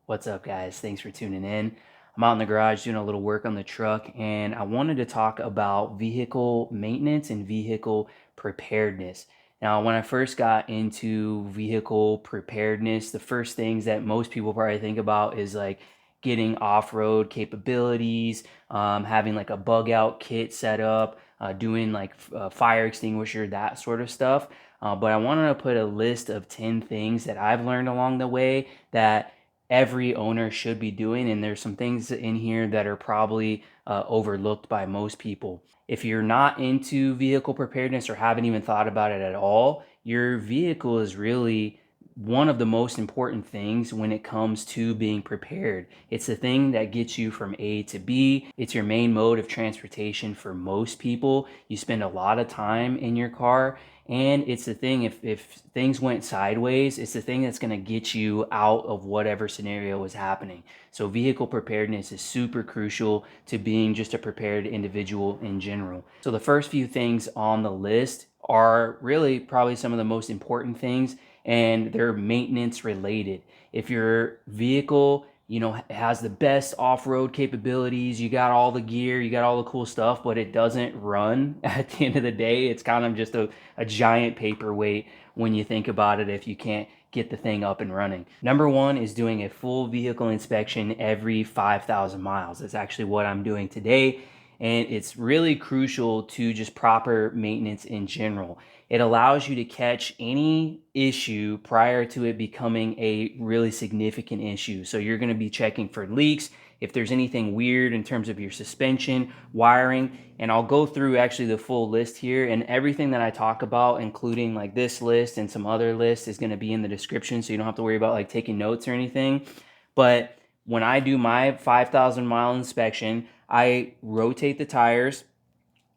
What's up, guys? Thanks for tuning in. I'm out in the garage doing a little work on the truck, and I wanted to talk about vehicle maintenance and vehicle preparedness. Now, when I first got into vehicle preparedness, the first things that most people probably think about is like getting off-road capabilities, having like a bug out kit set up, doing like fire extinguisher, that sort of stuff. But I wanted to put a list of 10 things that I've learned along the way that every owner should be doing, and there's some things in here that are probably overlooked by most people. If you're not into vehicle preparedness or haven't even thought about it at all, your vehicle is really one of the most important things when it comes to being prepared. It's the thing that gets you from A to B. It's your main mode of transportation for most people. You spend a lot of time in your car, and it's the thing, if things went sideways, it's the thing that's going to get you out of whatever scenario is happening. So vehicle preparedness is super crucial to being just a prepared individual in general. So the first few things on the list are really probably some of the most important things, and they're maintenance related. If your vehicle has the best off-road capabilities, you got all the gear, you got all the cool stuff, but it doesn't run at the end of the day, it's kind of just a giant paperweight when you think about it if you can't get the thing up and running. Number one is doing a full vehicle inspection every 5,000 miles. That's actually what I'm doing today, and it's really crucial to just proper maintenance in general. It allows you to catch any issue prior to it becoming a really significant issue. So you're going to be checking for leaks, if there's anything weird in terms of your suspension, wiring, and I'll go through actually the full list here, and everything that I talk about, including like this list and some other lists, is going to be in the description, so you don't have to worry about like taking notes or anything. But when I do my 5,000 mile inspection, I rotate the tires.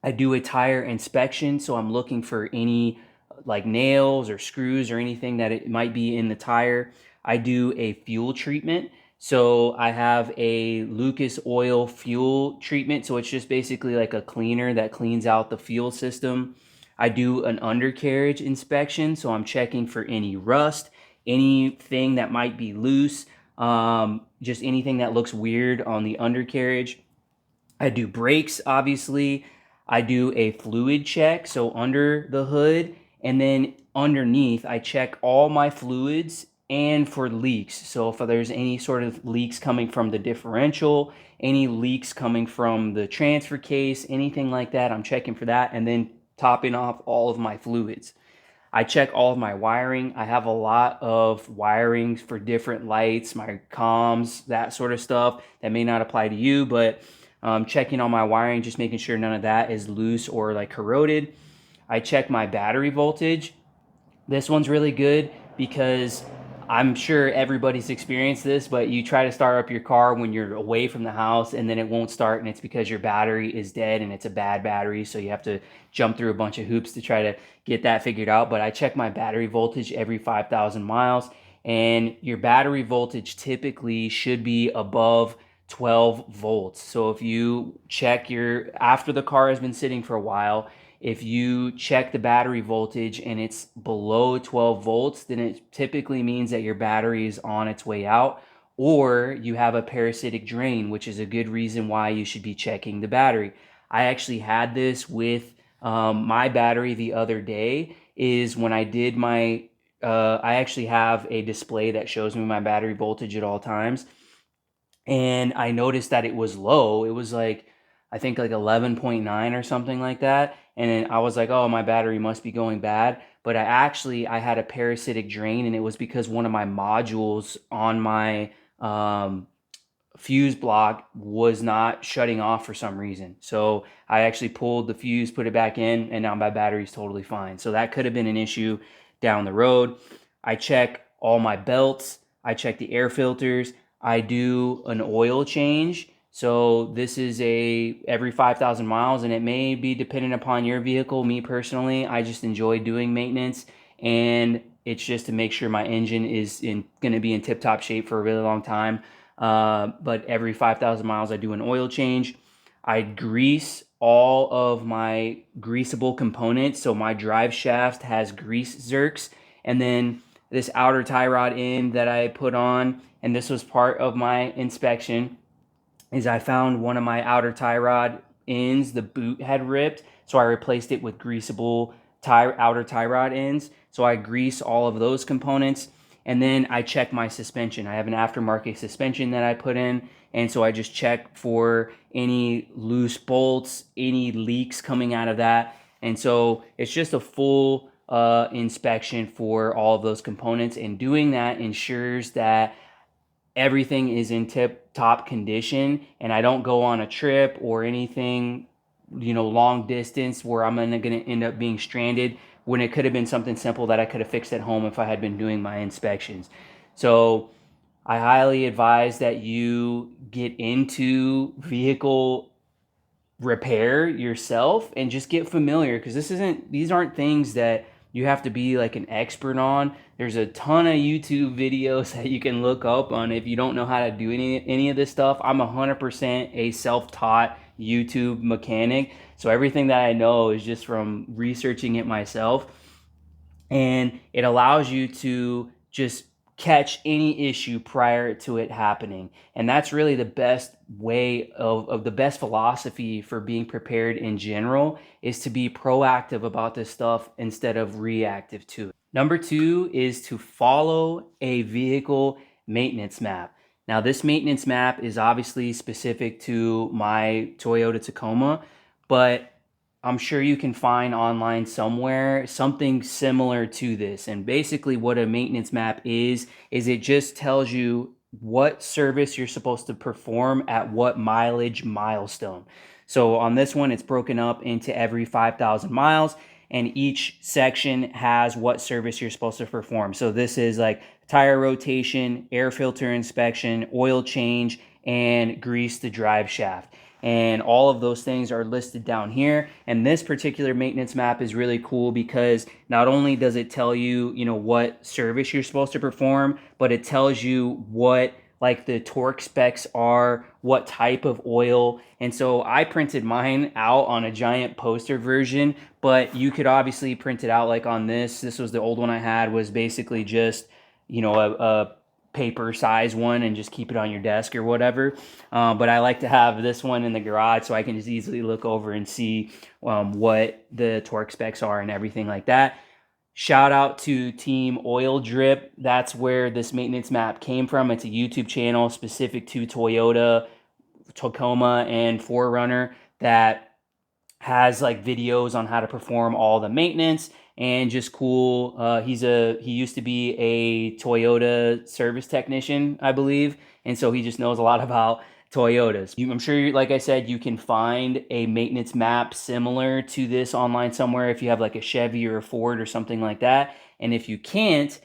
I do a tire inspection, so I'm looking for any like nails or screws or anything that it might be in the tire. I do a fuel treatment. So I have a Lucas oil fuel treatment. So it's just basically like a cleaner that cleans out the fuel system. I do an undercarriage inspection. So I'm checking for any rust, anything that might be loose, just anything that looks weird on the undercarriage. I do brakes, obviously. I do a fluid check, so under the hood, and then underneath, I check all my fluids and for leaks. So if there's any sort of leaks coming from the differential, any leaks coming from the transfer case, anything like that, I'm checking for that, and then topping off all of my fluids. I check all of my wiring. I have a lot of wirings for different lights, my comms, that sort of stuff that may not apply to you, but checking on my wiring, just making sure none of that is loose or like corroded. I check my battery voltage. This one's really good because I'm sure everybody's experienced this, but you try to start up your car when you're away from the house and then it won't start, and it's because your battery is dead and it's a bad battery, so you have to jump through a bunch of hoops to try to get that figured out. But I check my battery voltage every 5,000 miles, and your battery voltage typically should be above 12 volts. So if you check after the car has been sitting for a while, if you check the battery voltage and it's below 12 volts, then it typically means that your battery is on its way out, or you have a parasitic drain, which is a good reason why you should be checking the battery. I actually had this with my battery the other day, is when I did I actually have a display that shows me my battery voltage at all times, and I noticed that it was low. It was like, I think like 11.9 or something like that. And then I was like, oh, my battery must be going bad. But I had a parasitic drain, and it was because one of my modules on my fuse block was not shutting off for some reason. So I actually pulled the fuse, put it back in, and now my battery's totally fine. So that could have been an issue down the road. I check all my belts. I check the air filters. I do an oil change. So this is every 5,000 miles, and it may be dependent upon your vehicle. Me personally, I just enjoy doing maintenance, and it's just to make sure my engine is going to be in tip-top shape for a really long time. But every 5,000 miles, I do an oil change. I grease all of my greasable components. So my drive shaft has grease Zerks, and then this outer tie rod end that I put on, and this was part of my inspection, is I found one of my outer tie rod ends, the boot had ripped, so I replaced it with greasable outer tie rod ends. So I grease all of those components, and then I check my suspension. I have an aftermarket suspension that I put in, and so I just check for any loose bolts, any leaks coming out of that. And so it's just a full inspection for all of those components, and doing that ensures that everything is in tip top condition, and I don't go on a trip or anything, long distance where I'm gonna end up being stranded when it could have been something simple that I could have fixed at home if I had been doing my inspections. So I highly advise that you get into vehicle repair yourself and just get familiar, because these aren't things that you have to be like an expert on. There's a ton of YouTube videos that you can look up on if you don't know how to do any of this stuff. I'm 100% a self-taught YouTube mechanic, so everything that I know is just from researching it myself, and it allows you to just catch any issue prior to it happening. And that's really the best way of the best philosophy for being prepared in general, is to be proactive about this stuff instead of reactive to it. Number two is to follow a vehicle maintenance map. Now, this maintenance map is obviously specific to my Toyota Tacoma, but I'm sure you can find online somewhere something similar to this. And basically what a maintenance map is it just tells you what service you're supposed to perform at what mileage milestone. So on this one, it's broken up into every 5,000 miles, and each section has what service you're supposed to perform. So this is like tire rotation, air filter inspection, oil change, and grease the drive shaft. And all of those things are listed down here. And this particular maintenance map is really cool because not only does it tell you, what service you're supposed to perform, but it tells you what like the torque specs are, what type of oil. And so I printed mine out on a giant poster version, but you could obviously print it out like on this. This was the old one I had, was basically just, a paper size one, and just keep it on your desk or whatever. But I like to have this one in the garage so I can just easily look over and see what the torque specs are and everything like that. Shout out to Team Oil Drip. That's where this maintenance map came from. It's a YouTube channel specific to Toyota, Tacoma, and 4Runner that has like videos on how to perform all the maintenance, and just cool. He used to be a Toyota service technician, I believe, and so he just knows a lot about Toyotas. I'm sure, like I said, you can find a maintenance map similar to this online somewhere if you have like a Chevy or a Ford or something like that. And if you can't,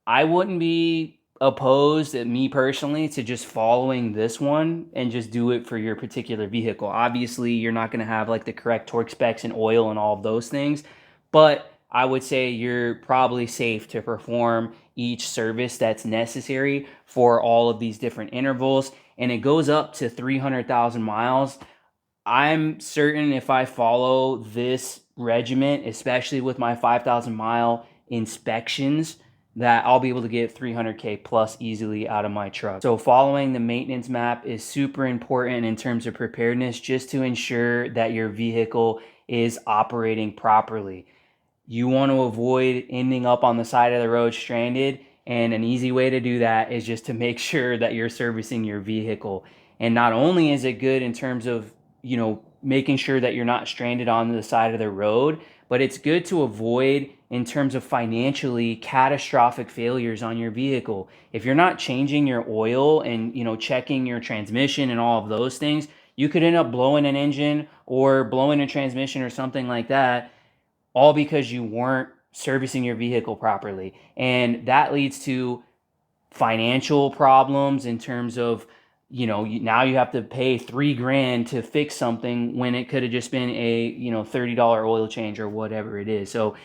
I wouldn't be opposed, me personally, to just following this one and just do it for your particular vehicle. Obviously, you're not going to have like the correct torque specs and oil and all of those things, but I would say you're probably safe to perform each service that's necessary for all of these different intervals. And it goes up to 300,000 miles. I'm certain if I follow this regiment, especially with my 5,000 mile inspections, that I'll be able to get 300K plus easily out of my truck. So following the maintenance map is super important in terms of preparedness, just to ensure that your vehicle is operating properly. You want to avoid ending up on the side of the road stranded, and an easy way to do that is just to make sure that you're servicing your vehicle. And not only is it good in terms of, making sure that you're not stranded on the side of the road, but it's good to avoid in terms of financially catastrophic failures on your vehicle. If you're not changing your oil and, checking your transmission and all of those things, you could end up blowing an engine or blowing a transmission or something like that, all because you weren't servicing your vehicle properly. And that leads to financial problems in terms of, now you have to pay $3,000 to fix something when it could have just been a, $30 oil change or whatever it is. So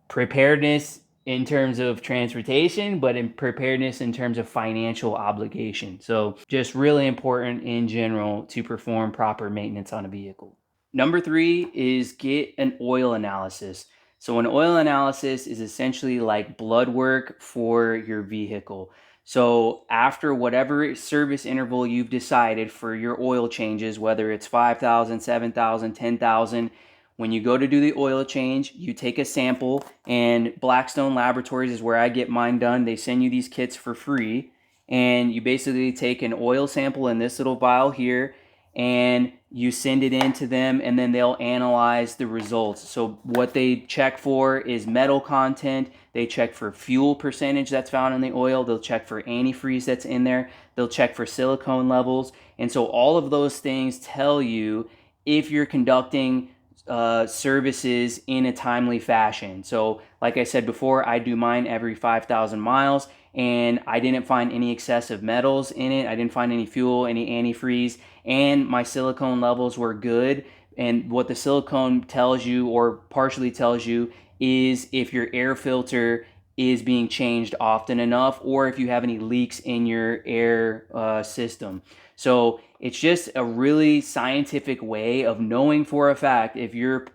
preparedness in terms of transportation, but in preparedness in terms of financial obligation. So just really important in general to perform proper maintenance on a vehicle. Number three is get an oil analysis. So an oil analysis is essentially like blood work for your vehicle. So after whatever service interval you've decided for your oil changes, whether it's 5,000, 7,000, 10,000, when you go to do the oil change, you take a sample, and Blackstone Laboratories is where I get mine done. They send you these kits for free, and you basically take an oil sample in this little vial here, and you send it in to them, and then they'll analyze the results. So what they check for is metal content. They check for fuel percentage that's found in the oil. They'll check for antifreeze that's in there. They'll check for silicone levels. And so all of those things tell you if you're conducting services in a timely fashion. So like I said before, I do mine every 5,000 miles, and I didn't find any excessive metals in it. I didn't find any fuel, any antifreeze, and my silicone levels were good. And what the silicone tells you, or partially tells you, is if your air filter is being changed often enough, or if you have any leaks in your air system. So it's just a really scientific way of knowing for a fact if you're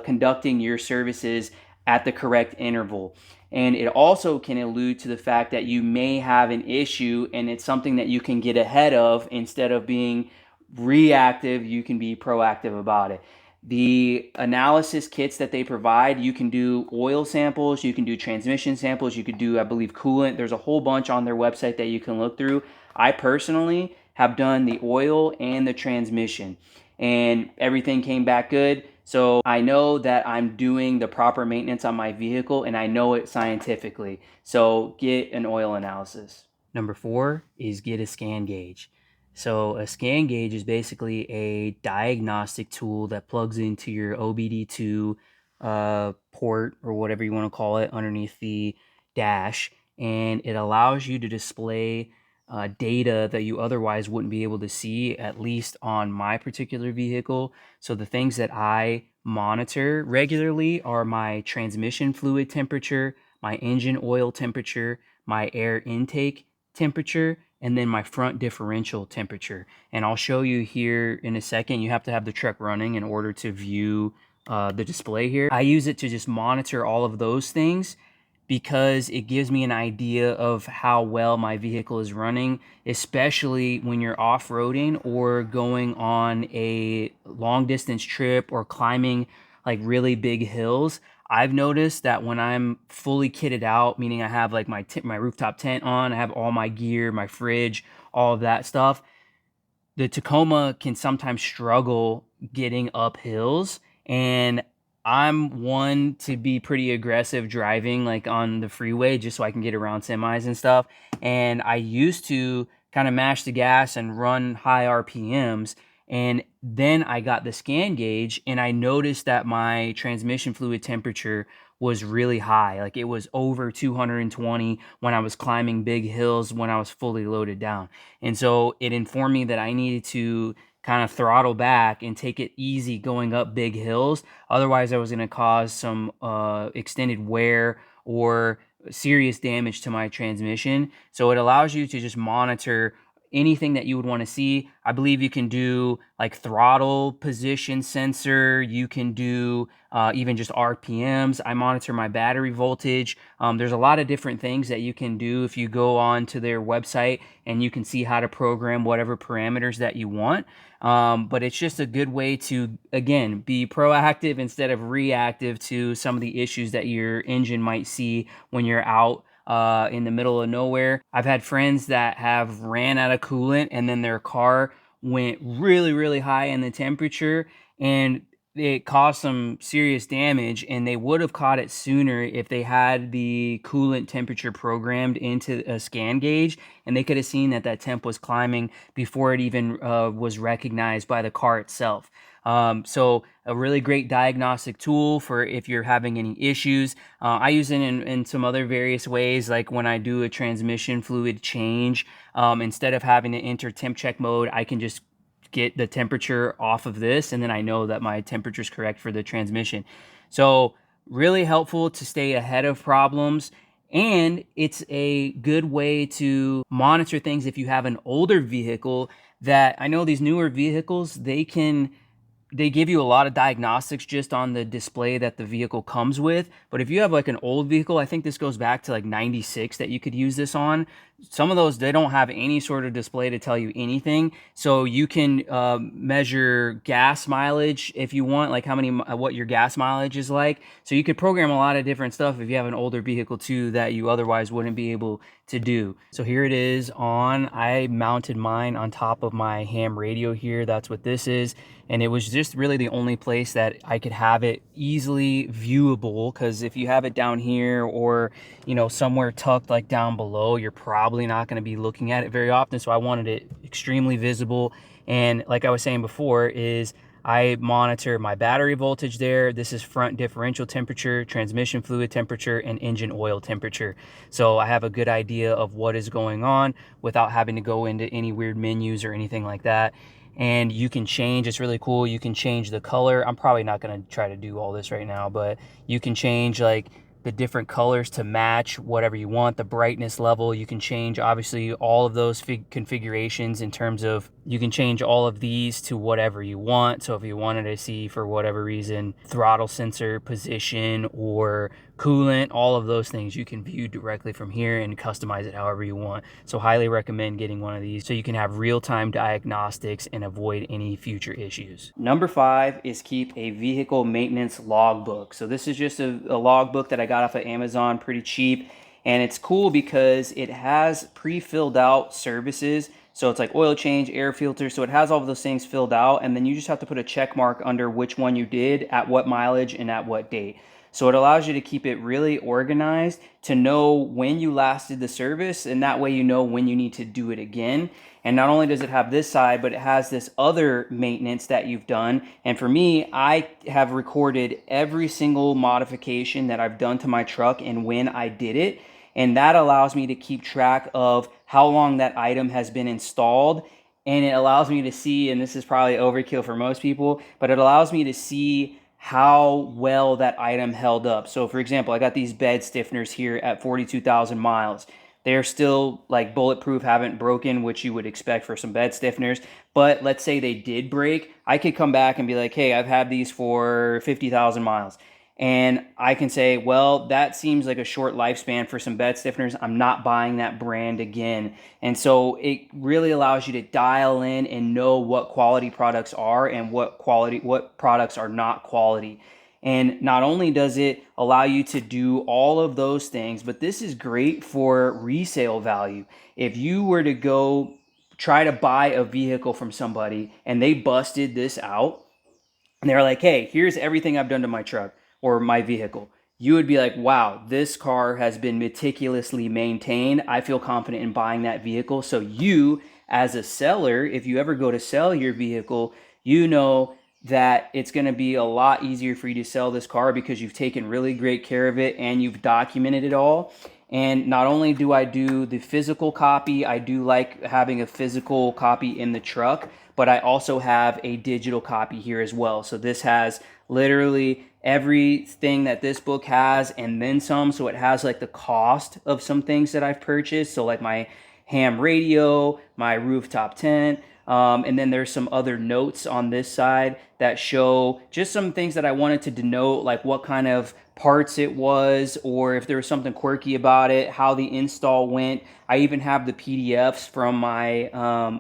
conducting your services at the correct interval. And it also can allude to the fact that you may have an issue, and it's something that you can get ahead of. Instead of being reactive, you can be proactive about it. The analysis kits that they provide, you can do oil samples, you can do transmission samples, you could do, I believe, coolant. There's a whole bunch on their website that you can look through. I personally have done the oil and the transmission, and everything came back good. So I know that I'm doing the proper maintenance on my vehicle, and I know it scientifically. So get an oil analysis. Number 4 is get a ScanGauge. So a ScanGauge is basically a diagnostic tool that plugs into your OBD2 port, or whatever you want to call it, underneath the dash, and it allows you to display data that you otherwise wouldn't be able to see, at least on my particular vehicle. So the things that I monitor regularly are my transmission fluid temperature, my engine oil temperature, my air intake temperature, and then my front differential temperature. And I'll show you here in a second. You have to have the truck running in order to view the display here. I use it to just monitor all of those things, because it gives me an idea of how well my vehicle is running, especially when you're off-roading or going on a long distance trip or climbing like really big hills. I've noticed that when I'm fully kitted out, meaning I have like my rooftop tent on, I have all my gear, my fridge, all of that stuff, the Tacoma can sometimes struggle getting up hills, and I'm one to be pretty aggressive driving like on the freeway just so I can get around semis and stuff. And I used to kind of mash the gas and run high RPMs. And then I got the ScanGauge, and I noticed that my transmission fluid temperature was really high. Like it was over 220 when I was climbing big hills when I was fully loaded down. And so it informed me that I needed to kind of throttle back and take it easy going up big hills. Otherwise, I was going to cause some extended wear or serious damage to my transmission. So it allows you to just monitor anything that you would want to see. I believe you can do like throttle position sensor. You can do even just RPMs. I monitor my battery voltage. There's a lot of different things that you can do if you go on to their website, and you can see how to program whatever parameters that you want. But it's just a good way to, again, be proactive instead of reactive to some of the issues that your engine might see when you're out in the middle of nowhere. I've had friends that have ran out of coolant, and then their car went really, really high in the temperature, and it caused some serious damage, and they would have caught it sooner if they had the coolant temperature programmed into a ScanGauge, and they could have seen that that temp was climbing before it even was recognized by the car itself. So a really great diagnostic tool for if you're having any issues. I use it in some other various ways, like when I do a transmission fluid change. Instead of having to enter temp check mode, I can just get the temperature off of this, and then I know that my temperature is correct for the transmission. So really helpful to stay ahead of problems, and it's a good way to monitor things if you have an older vehicle. That I know these newer vehicles, they can they give you a lot of diagnostics just on the display that the vehicle comes with. But if you have like an old vehicle, I think this goes back to like 96 that you could use this on. Some of those, they don't have any sort of display to tell you anything. So you can measure gas mileage if you want, like what your gas mileage is like. So you could program a lot of different stuff if you have an older vehicle too that you otherwise wouldn't be able to do. So here it is on. I mounted mine on top of my ham radio here. That's what this is. And it was just really the only place that I could have it easily viewable, because if you have it down here or, you know, somewhere tucked like down below, you're probably not going to be looking at it very often. So I wanted it extremely visible. And like I was saying before, is I monitor my battery voltage there. This is front differential temperature, transmission fluid temperature, and engine oil temperature. So I have a good idea of what is going on without having to go into any weird menus or anything like that. And you can change, it's really cool, you can change the color. I'm probably not going to try to do all this right now, but you can change like the different colors to match whatever you want. The brightness level, you can change obviously all of those configurations in terms of, you can change all of these to whatever you want. So if you wanted to see, for whatever reason, throttle sensor position or coolant, all of those things you can view directly from here and customize it however you want. So highly recommend getting one of these so you can have real-time diagnostics and avoid any future issues. Number 5 is keep a vehicle maintenance logbook. So this is just a logbook that I got off of Amazon, pretty cheap. And it's cool because it has pre-filled out services. So it's like oil change, air filter. So it has all of those things filled out. And then you just have to put a check mark under which one you did, at what mileage, and at what date. So it allows you to keep it really organized, to know when you last did the service, and that way you know when you need to do it again. And not only does it have this side, but it has this other maintenance that you've done. And for me, I have recorded every single modification that I've done to my truck and when I did it. And that allows me to keep track of how long that item has been installed. And it allows me to see, and this is probably overkill for most people, but it allows me to see how well that item held up. So for example, I got these bed stiffeners here at 42,000 miles. They're still like bulletproof, haven't broken, which you would expect for some bed stiffeners. But let's say they did break, I could come back and be like, hey, I've had these for 50,000 miles. And I can say, well, that seems like a short lifespan for some bed stiffeners. I'm not buying that brand again. And so it really allows you to dial in and know what quality products are and what products are not quality. And not only does it allow you to do all of those things, but this is great for resale value. If you were to go try to buy a vehicle from somebody and they busted this out and they're like, hey, here's everything I've done to my truck or my vehicle, you would be like, wow, this car has been meticulously maintained. I feel confident in buying that vehicle. So you, as a seller, if you ever go to sell your vehicle, you know that it's going to be a lot easier for you to sell this car because you've taken really great care of it and you've documented it all. And not only do I do the physical copy, I do like having a physical copy in the truck, but I also have a digital copy here as well. So this has literally everything that this book has and then some. So it has like the cost of some things that I've purchased. So like my ham radio, my rooftop tent, and then there's some other notes on this side that show just some things that I wanted to denote, like what kind of parts it was, or if there was something quirky about it, how the install went. I even have the PDFs from my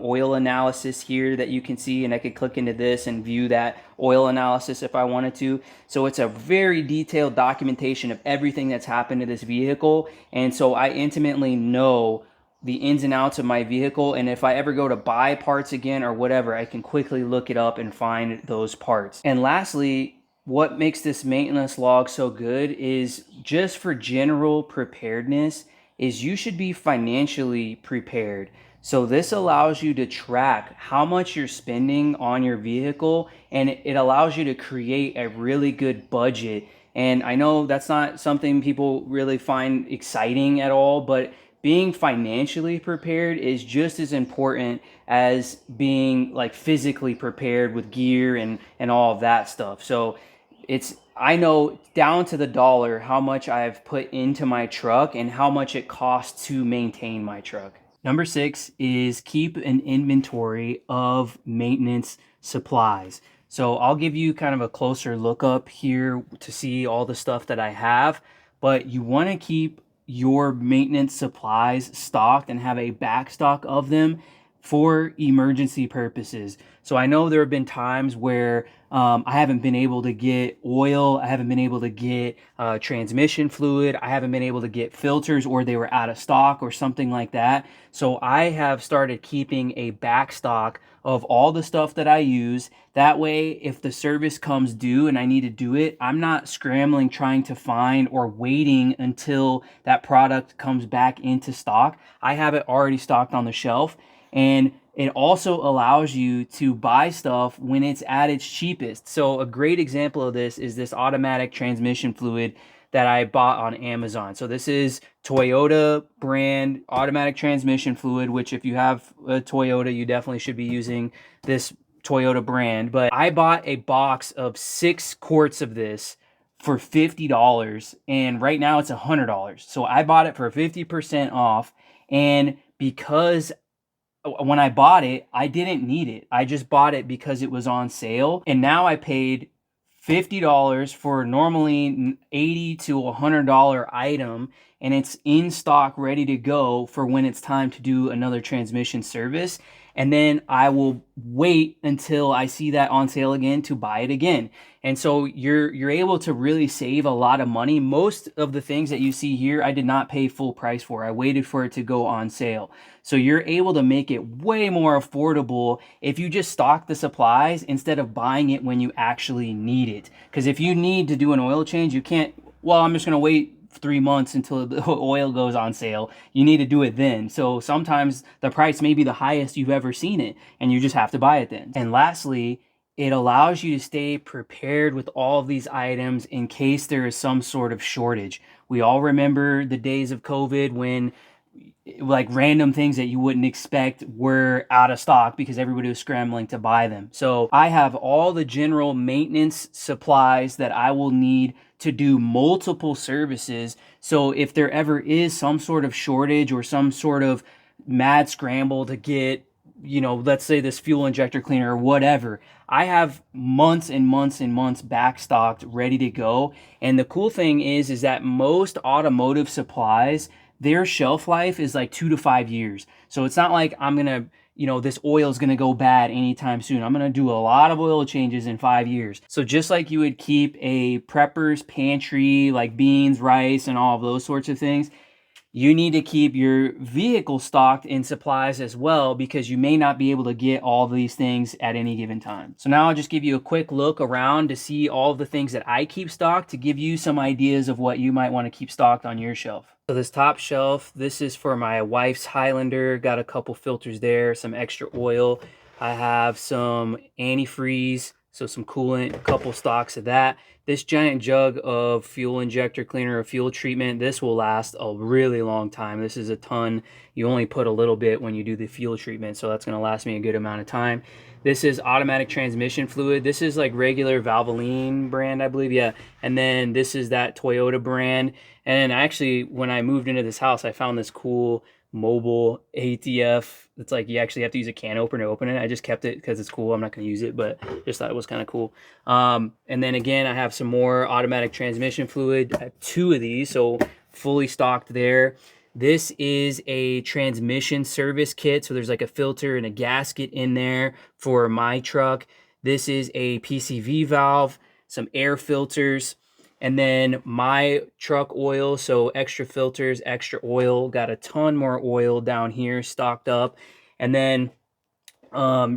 oil analysis here that you can see, and I could click into this and view that oil analysis if I wanted to. So it's a very detailed documentation of everything that's happened to this vehicle, and so I intimately know the ins and outs of my vehicle, and if I ever go to buy parts again or whatever, I can quickly look it up and find those parts. And lastly, what makes this maintenance log so good is just for general preparedness, is you should be financially prepared. So this allows you to track how much you're spending on your vehicle, and it allows you to create a really good budget. And I know that's not something people really find exciting at all, but being financially prepared is just as important as being like physically prepared with gear and all of that stuff. So I know down to the dollar how much I've put into my truck and how much it costs to maintain my truck. Number 6 is keep an inventory of maintenance supplies. So I'll give you kind of a closer look up here to see all the stuff that I have, but you want to keep your maintenance supplies stocked and have a back stock of them for emergency purposes. So I know there have been times where I haven't been able to get oil, I haven't been able to get transmission fluid, I haven't been able to get filters, or they were out of stock or something like that. So I have started keeping a back stock of all the stuff that I use. That way, if the service comes due and I need to do it, I'm not scrambling trying to find or waiting until that product comes back into stock. I have it already stocked on the shelf. And it also allows you to buy stuff when it's at its cheapest. So a great example of this is this automatic transmission fluid that I bought on Amazon. So this is Toyota brand automatic transmission fluid, which if you have a Toyota, you definitely should be using this Toyota brand. But I bought a box of 6 quarts of this for $50, and right now it's $100. So I bought it for 50% off, and because when I bought it, I didn't need it. I just bought it because it was on sale. And now I paid $50 for normally $80 to $100 item, and it's in stock ready to go for when it's time to do another transmission service. And then I will wait until I see that on sale again to buy it again. And so you're able to really save a lot of money. Most of the things that you see here, I did not pay full price for. I waited for it to go on sale. So you're able to make it way more affordable if you just stock the supplies instead of buying it when you actually need it. Because if you need to do an oil change, you can't, well, I'm just going to wait 3 months until the oil goes on sale. You need to do it then. So sometimes the price may be the highest you've ever seen it, and you just have to buy it then. And lastly, it allows you to stay prepared with all of these items in case there is some sort of shortage. We all remember the days of COVID when like random things that you wouldn't expect were out of stock because everybody was scrambling to buy them. So I have all the general maintenance supplies that I will need to do multiple services. So if there ever is some sort of shortage or some sort of mad scramble to get, let's say this fuel injector cleaner or whatever, I have months and months and months backstocked ready to go. And the cool thing is that most automotive supplies, their shelf life is like 2 to 5 years. So it's not like I'm gonna, this oil is gonna go bad anytime soon. I'm gonna do a lot of oil changes in 5 years. So just like you would keep a prepper's pantry, like beans, rice, and all of those sorts of things, you need to keep your vehicle stocked in supplies as well, because you may not be able to get all of these things at any given time. So now I'll just give you a quick look around to see all of the things that I keep stocked to give you some ideas of what you might want to keep stocked on your shelf. So this top shelf, this is for my wife's Highlander. Got a couple filters there, some extra oil. I have some antifreeze, so some coolant, a couple stocks of that. This giant jug of fuel injector cleaner or fuel treatment, this will last a really long time. This is a ton. You only put a little bit when you do the fuel treatment, so that's going to last me a good amount of time. This is automatic transmission fluid. This is like regular Valvoline brand, I believe. Yeah. And then this is that Toyota brand. And actually, when I moved into this house, I found this cool mobile ATF. It's like you actually have to use a can opener to open it. I just kept it because it's cool. I'm not going to use it, but just thought it was kind of cool. And then again, I have some more automatic transmission fluid. I have 2 of these, so fully stocked there. This is a transmission service kit. So there's like a filter and a gasket in there for my truck. This is a PCV valve, some air filters, and then my truck oil. So extra filters, extra oil, got a ton more oil down here stocked up. And then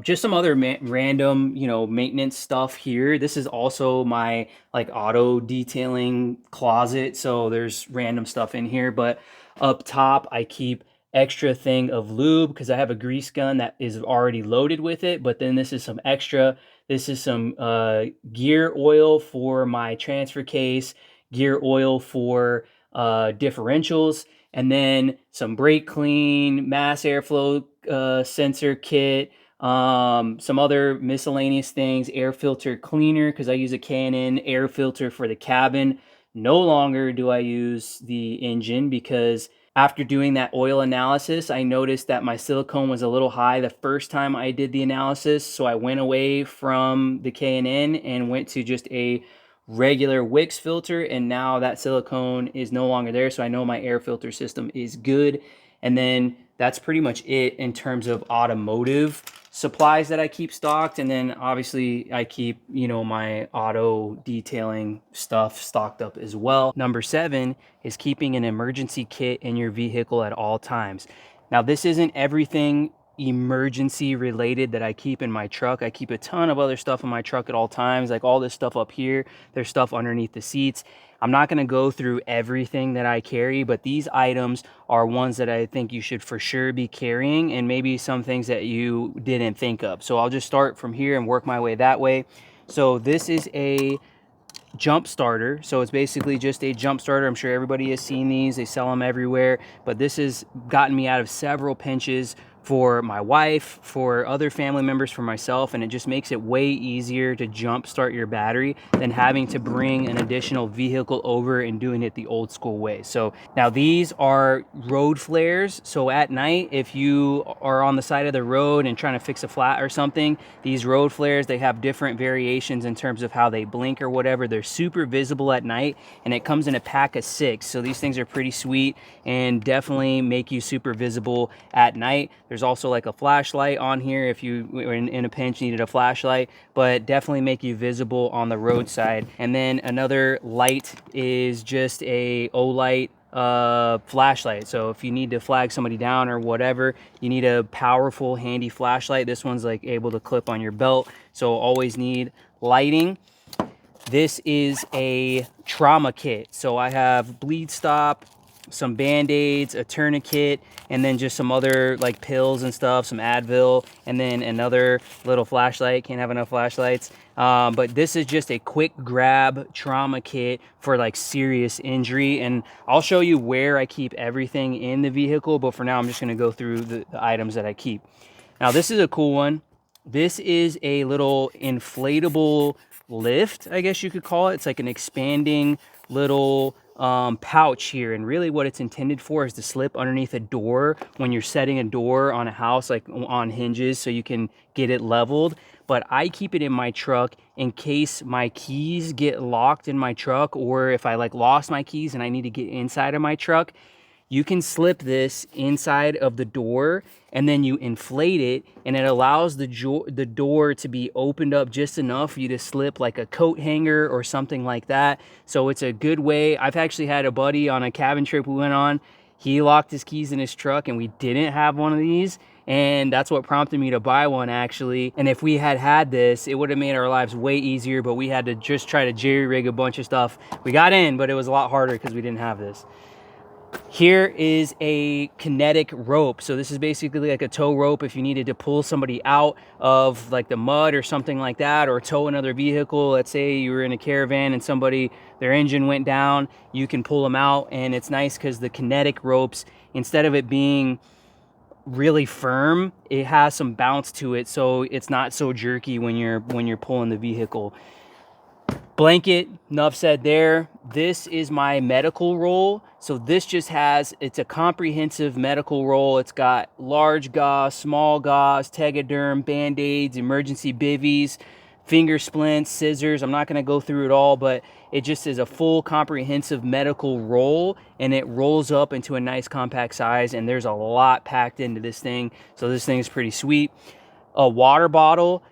just some other random, maintenance stuff here. This is also my like auto detailing closet. So there's random stuff in here, but up top, I keep extra thing of lube because I have a grease gun that is already loaded with it. But then this is some extra. This is some gear oil for my transfer case, gear oil for differentials, and then some brake clean, mass airflow sensor kit, some other miscellaneous things, air filter cleaner because I use a Canon air filter for the cabin. No longer do I use the engine because After doing that oil analysis, I noticed that my silicone was a little high the first time I did the analysis. So I went away from the K&N and went to just a regular Wix filter. And now that silicone is no longer there. So I know my air filter system is good. And then that's pretty much it in terms of automotive supplies that I keep stocked. And then obviously I keep, you know, my auto detailing stuff stocked up as well. Number 7 is keeping an emergency kit in your vehicle at all times. Now, this isn't everything emergency related that I keep in my truck. I keep a ton of other stuff in my truck at all times, like all this stuff up here. There's stuff underneath the seats. I'm not going to go through everything that I carry, but these items are ones that I think you should for sure be carrying, and maybe some things that you didn't think of. So I'll just start from here and work my way that way. So this is a jump starter. So it's basically just a jump starter. I'm sure everybody has seen these. They sell them everywhere, but this has gotten me out of several pinches for my wife, for other family members, for myself, and it just makes it way easier to jump start your battery than having to bring an additional vehicle over and doing it the old school way. So now these are road flares. So at night, if you are on the side of the road and trying to fix a flat or something, these road flares, they have different variations in terms of how they blink or whatever. They're super visible at night, and it comes in a pack of 6. So these things are pretty sweet and definitely make you super visible at night. There's also like a flashlight on here if you were in a pinch needed a flashlight, but definitely make you visible on the roadside. And then another light is just a Olight flashlight. So if you need to flag somebody down or whatever, you need a powerful, handy flashlight. This one's like able to clip on your belt, so always need lighting. This is a trauma kit. So I have bleed stop, some band-aids, a tourniquet, and then just some other like pills and stuff, some Advil, and then another little flashlight. Can't have enough flashlights. But this is just a quick grab trauma kit for like serious injury. And I'll show you where I keep everything in the vehicle, but for now I'm just gonna go through the items that I keep. Now this is a cool one. This is a little inflatable lift, I guess you could call it. It's like an expanding little pouch here, and really what it's intended for is to slip underneath a door when you're setting a door on a house, like on hinges, so you can get it leveled. But I keep it in my truck in case my keys get locked in my truck, or if I like lost my keys and I need to get inside of my truck. You can slip this inside of the door and then you inflate it, and it allows the door to be opened up just enough for you to slip like a coat hanger or something like that. So it's a good way. I've actually had a buddy on a cabin trip we went on. He locked his keys in his truck and we didn't have one of these. And that's what prompted me to buy one, actually. And if we had had this, it would have made our lives way easier, but we had to just try to jerry rig a bunch of stuff. We got in, but it was a lot harder because we didn't have this. Here is a kinetic rope. So this is basically like a tow rope if you needed to pull somebody out of like the mud or something like that, or tow another vehicle. Let's say you were in a caravan and their engine went down, you can pull them out. And it's nice because the kinetic ropes, instead of it being really firm, it has some bounce to it, so it's not so jerky when you're pulling the vehicle. Blanket, enough said there. This is my medical roll. So this just it's a comprehensive medical roll. It's got large gauze, small gauze, Tegaderm, Band-Aids, emergency bivvies, finger splints, scissors. I'm not going to go through it all, but it just is a full comprehensive medical roll, and it rolls up into a nice compact size, and there's a lot packed into this thing. So this thing is pretty sweet. A water bottle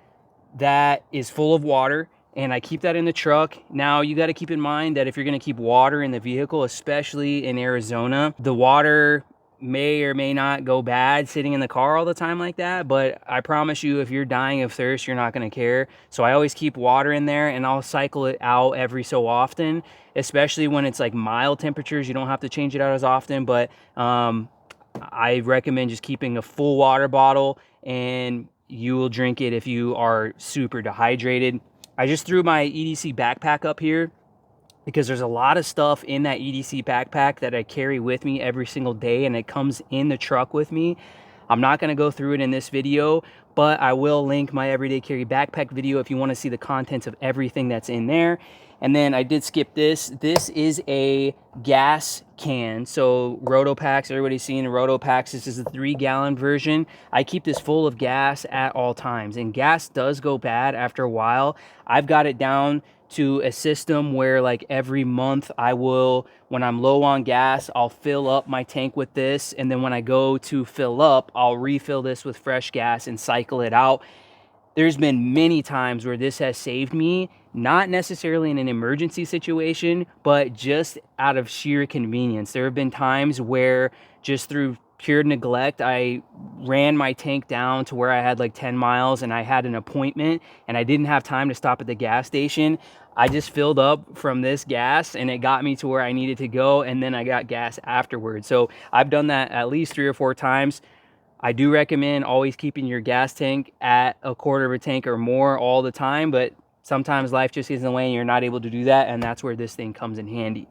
that is full of water, and I keep that in the truck. Now you got to keep in mind that if you're going to keep water in the vehicle, especially in Arizona, the water may or may not go bad sitting in the car all the time like that, but I promise you, if you're dying of thirst, you're not going to care. So I always keep water in there, and I'll cycle it out every so often, especially when it's like mild temperatures. You don't have to change it out as often, but I recommend just keeping a full water bottle, and you will drink it if you are super dehydrated. I just threw my EDC backpack up here because there's a lot of stuff in that EDC backpack that I carry with me every single day, and it comes in the truck with me. I'm not going to go through it in this video, but I will link my everyday carry backpack video if you want to see the contents of everything that's in there. And then I did skip this. This is a gas can. So Rotopacks, everybody's seen Rotopacks. This is the 3-gallon version. I keep this full of gas at all times, and gas does go bad after a while. I've got it down to a system where like every month I will, when I'm low on gas, I'll fill up my tank with this, and then when I go to fill up, I'll refill this with fresh gas and cycle it out. There's been many times where this has saved me, not necessarily in an emergency situation, but just out of sheer convenience. There have been times where just through pure neglect, I ran my tank down to where I had like 10 miles and I had an appointment and I didn't have time to stop at the gas station. I just filled up from this gas and it got me to where I needed to go, and then I got gas afterwards. So I've done that at least 3 or 4 times. I do recommend always keeping your gas tank at a quarter of a tank or more all the time, but sometimes life just gets in the way and you're not able to do that, and that's where this thing comes in handy.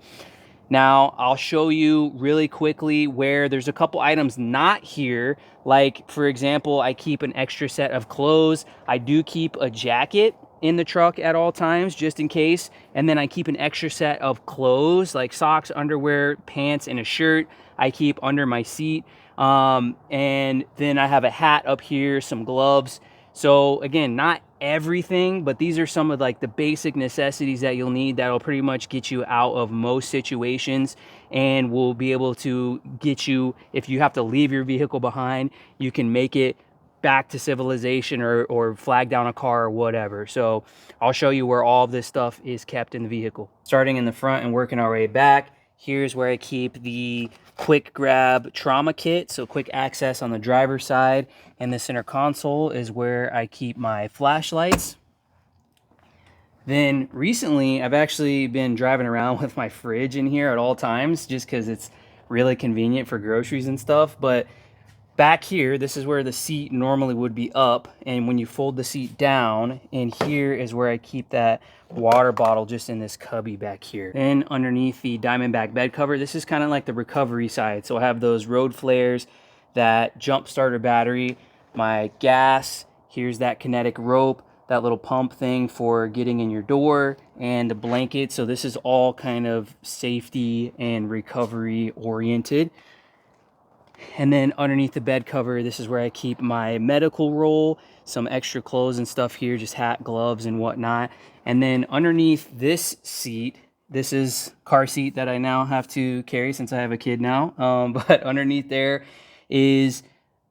Now, I'll show you really quickly where there's a couple items not here. Like, for example, I keep an extra set of clothes. I do keep a jacket in the truck at all times, just in case. And then I keep an extra set of clothes, like socks, underwear, pants, and a shirt. I keep under my seat. And then I have a hat up here, some gloves. So again, not everything, but these are some of like the basic necessities that you'll need that'll pretty much get you out of most situations, and will be able to get you, if you have to leave your vehicle behind, you can make it back to civilization or flag down a car or whatever. So I'll show you where all of this stuff is kept in the vehicle. Starting in the front and working our way back, here's where I keep the quick grab trauma kit, so quick access on the driver's side. And the center console is where I keep my flashlights. Then recently, I've actually been driving around with my fridge in here at all times, just because it's really convenient for groceries and stuff. But back here, this is where the seat normally would be up, and when you fold the seat down, and here is where I keep that water bottle, just in this cubby back here. Then underneath the Diamondback bed cover, this is kind of like the recovery side. So I have those road flares, that jump starter battery, my gas, here's that Kinetic Rope, that little pump thing for getting in your door, and the blanket. So this is all kind of safety and recovery oriented. And then underneath the bed cover, this is where I keep my medical roll, some extra clothes and stuff here, just hat, gloves, and whatnot. And then underneath this seat, this is car seat that I now have to carry since I have a kid now. But underneath there is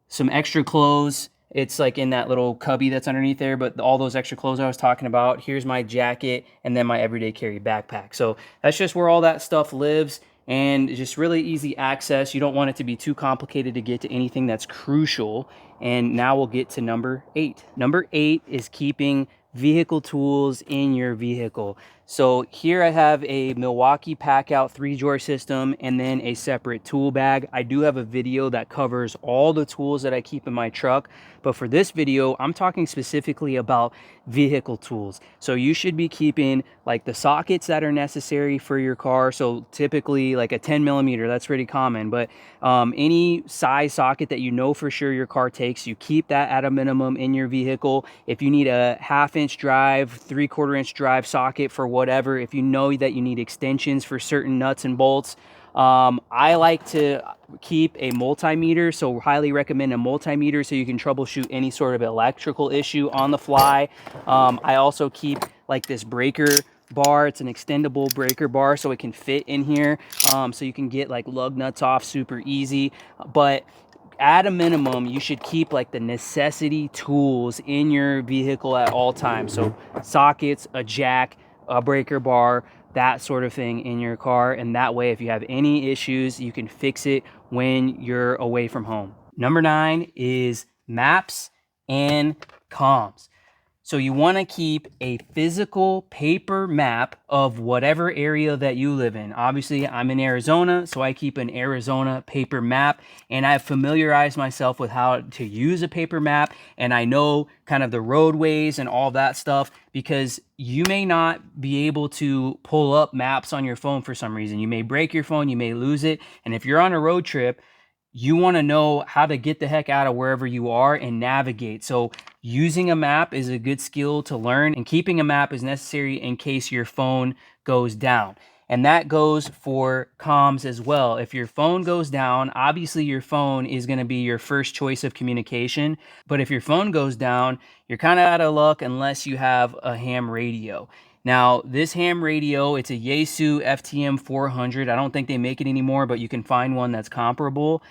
some extra clothes. It's like in that little cubby that's underneath there, but all those extra clothes I was talking about. Here's my jacket, and then my everyday carry backpack. So that's just where all that stuff lives. And just really easy access. You don't want it to be too complicated to get to anything that's crucial. And now we'll get to number 8. Number 8 is keeping vehicle tools in your vehicle. So here I have a Milwaukee Packout 3-drawer system and then a separate tool bag. I do have a video that covers all the tools that I keep in my truck, but for this video, I'm talking specifically about vehicle tools. So you should be keeping like the sockets that are necessary for your car. So typically like a 10 millimeter, that's pretty common, but any size socket that you know for sure your car takes, you keep that at a minimum in your vehicle. If you need a 1/2 inch drive, 3/4 inch drive socket for whatever, if you know that you need extensions for certain nuts and bolts, I like to keep a multimeter, so highly recommend a multimeter so you can troubleshoot any sort of electrical issue on the fly. I also keep like this breaker bar. It's an extendable breaker bar, so it can fit in here, so you can get like lug nuts off super easy. But at a minimum, you should keep like the necessity tools in your vehicle at all times. So sockets, a jack, a breaker bar, that sort of thing in your car. And that way, if you have any issues, you can fix it when you're away from home. Number 9 is maps and comms. So you want to keep a physical paper map of whatever area that you live in. Obviously, I'm in Arizona, so I keep an Arizona paper map, and I've familiarized myself with how to use a paper map, and I know kind of the roadways and all that stuff, because you may not be able to pull up maps on your phone for some reason. You may break your phone, you may lose it, and if you're on a road trip, you want to know how to get the heck out of wherever you are and navigate. So using a map is a good skill to learn, and keeping a map is necessary in case your phone goes down. And that goes for comms as well. If your phone goes down, obviously your phone is going to be your first choice of communication. But if your phone goes down, you're kind of out of luck unless you have a ham radio. Now, this ham radio, it's a Yaesu FTM 400. I don't think they make it anymore, but you can find one that's comparable.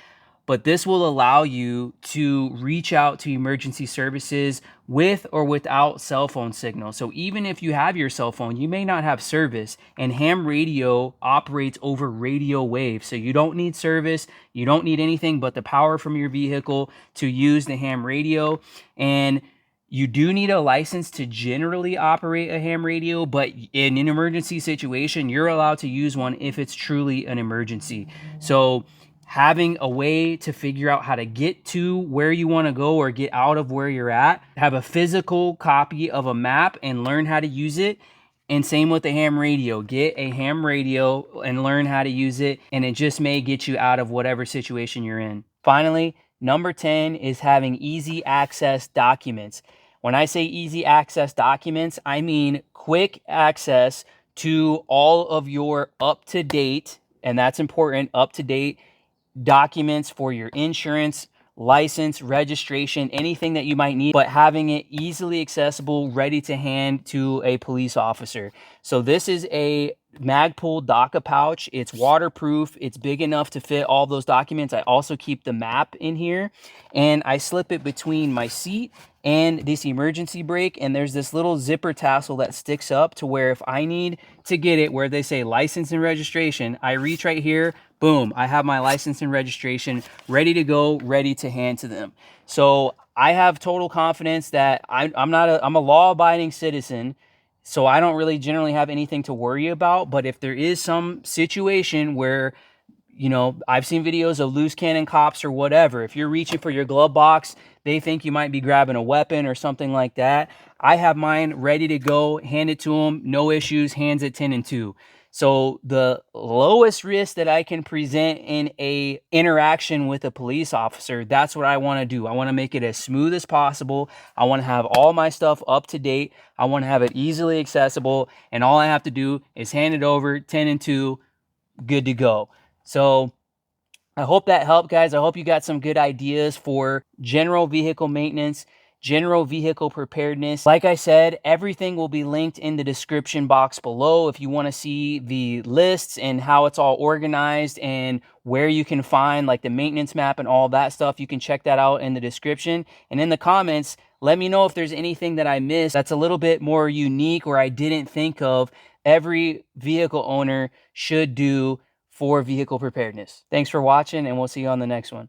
But this will allow you to reach out to emergency services with or without cell phone signal. So even if you have your cell phone, you may not have service, and ham radio operates over radio waves. So you don't need service, you don't need anything but the power from your vehicle to use the ham radio. And you do need a license to generally operate a ham radio, but in an emergency situation, you're allowed to use one if it's truly an emergency. So having a way to figure out how to get to where you want to go or get out of where you're at, have a physical copy of a map and learn how to use it. And same with the ham radio. Get a ham radio and learn how to use it, and it just may get you out of whatever situation you're in. Finally, number 10 is having easy access documents. When I say easy access documents, I mean quick access to all of your up-to-date, and that's important, up-to-date documents for your insurance, license, registration, anything that you might need, but having it easily accessible, ready to hand to a police officer. So this is a Magpul DACA pouch. It's waterproof. It's big enough to fit all those documents. I also keep the map in here, and I slip it between my seat and this emergency brake, and there's this little zipper tassel that sticks up to where if I need to get it where they say license and registration, I reach right here, boom, I have my license and registration ready to go, ready to hand to them. So I have total confidence that I'm a law-abiding citizen, so I don't really generally have anything to worry about. But if there is some situation where, you know, I've seen videos of loose cannon cops or whatever, if you're reaching for your glove box, they think you might be grabbing a weapon or something like that, I have mine ready to go, hand it to them, no issues, hands at 10 and 2. So the lowest risk that I can present in a interaction with a police officer, that's what I want to do. I want to make it as smooth as possible. I want to have all my stuff up to date. I want to have it easily accessible, and all I have to do is hand it over, 10 and 2, good to go. So I hope that helped, guys. I hope you got some good ideas for general vehicle maintenance, general vehicle preparedness. Like I said, everything will be linked in the description box below. If you want to see the lists and how it's all organized and where you can find like the maintenance map and all that stuff, you can check that out in the description. And in the comments, let me know if there's anything that I missed that's a little bit more unique or I didn't think of. Every vehicle owner should do for vehicle preparedness. Thanks for watching, and we'll see you on the next one.